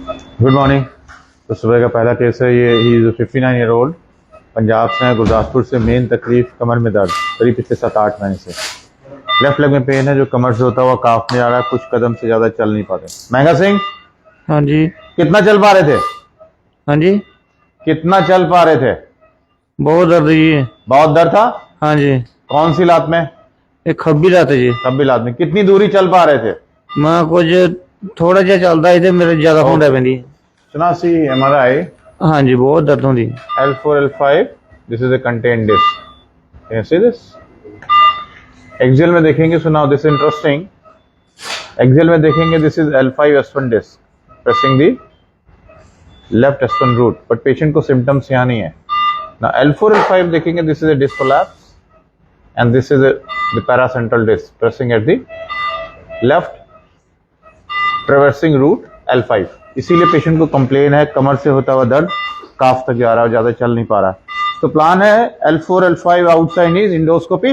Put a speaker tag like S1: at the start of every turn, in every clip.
S1: Good morning. तो सुबह का पहला केस है ये। He is 59 year old, Punjab से है, गुरदासपुर से। मेन तकलीफ कमर में दर्द करीब पिछले 7-8 महीने से। लेफ्ट लेग में पेन है जो कमर से होता हुआ काफ में आ रहा है। कुछ कदम से ज़्यादा चल नहीं पाते। महंगा सिंह,
S2: हाँ जी।
S1: कितना चल पा रहे थे?
S2: हाँ जी।
S1: कितना चल पा रहे थे?
S2: बहुत दर्द जी।
S1: बहुत दर्द था?
S2: हाँ जी।
S1: कौन सी लात में?
S2: एक खब्बी रात है जी।
S1: खब्बी लात में। कितनी दूरी चल पा रहे थे?
S2: मैं कुछ थोड़ा जिहा चलता ही मेरे ज्यादा होंडा पैंदी।
S1: सुना सी MRI।
S2: हाँ जी, बहुत दर्द होंदी।
S1: L4 L5, this is a contained disc. Can you see this? Axial में देखेंगे, सुनाओ, दिस इंटरेस्टिंग। एक्सियल में देखेंगे, this is L5 S1 disc pressing the left S1 root, but patient को सिम्टम्स यहाँ नहीं है ना। L4 L5 देखेंगे, this is a disc collapse and this is the paracentral disc pressing at the left traversing root L5। इसीलिए patient को complain है कमर से होता हुआ दर्द काफ तक जा रहा है, ज्यादा चल नहीं पा रहा। तो प्लान है L4 L5 outside is endoscopy,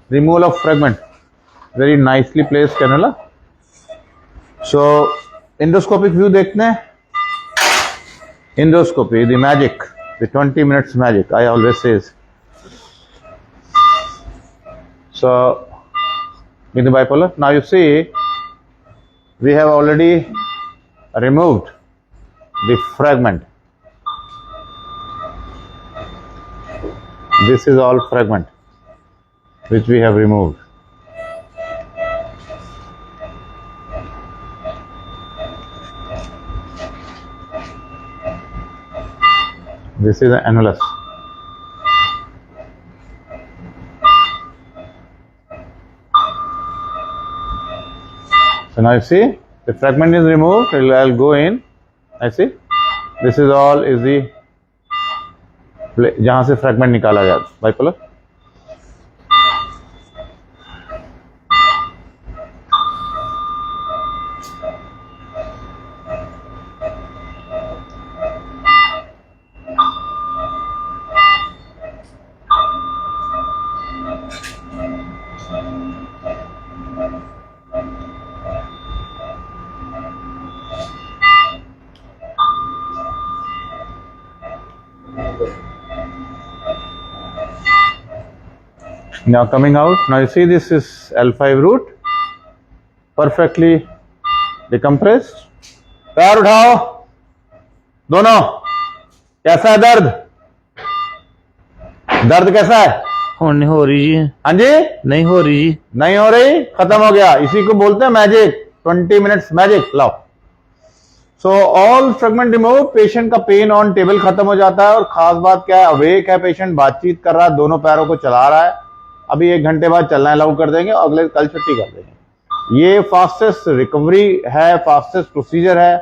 S1: removal of fragment, very nicely placed cannula. So endoscopic view देखते हैं। Endoscopy the magic, the 20 minutes magic, I always says. So with the bipolar, now you see we have already removed the fragment. This is all fragment which we have removed. This is the annulus. So now you see the fragment is removed. I'll go in. I see this is all is the जहां से fragment निकाला गया bipolar. Now coming out, now you see this is L5 root, perfectly decompressed. पैर उठाओ दोनों। कैसा है दर्द? दर्द कैसा है?
S2: नहीं हो रही जी।
S1: हाँ जी,
S2: नहीं हो रही जी।
S1: नहीं हो रही, खत्म हो गया। इसी को बोलते हैं मैजिक, 20 minutes मैजिक। लाओ। So all fragment remove, patient का पेन ऑन टेबल खत्म हो जाता है। और खास बात क्या है, अवेक है पेशेंट, बातचीत कर रहा है, दोनों पैरों को चला रहा है। अभी 1 घंटे बाद चलना अलाउ कर देंगे, अगले कल छुट्टी कर देंगे। ये फास्टेस्ट रिकवरी है, फास्टेस्ट प्रोसीजर है।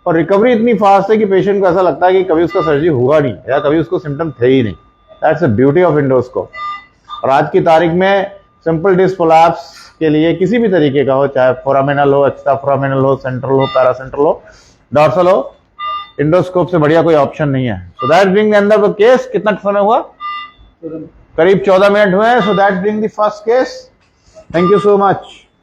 S1: और रिकवरी इतनी फास्ट है कि पेशेंट को ऐसा लगता है कि कभी उसका सर्जरी हुआ नहीं या कभी उसको सिम्टम थे ही नहीं। That's the beauty of endoscope. और आज की तारीख में सिंपल डिस्क कोलैप्स के लिए किसी भी तरीके का हो, चाहे फोरामिनल हो, एक्स्ट्रा फोरामिनल हो, सेंट्रल हो, पैरासेंट्रल हो, डॉर्सल हो, इंडोस्कोप से बढ़िया कोई ऑप्शन नहीं है। So that bring the end of the case. कितना समय हुआ? करीब 14 मिनट हुए हैं। So that bring the first case. Thank you so much.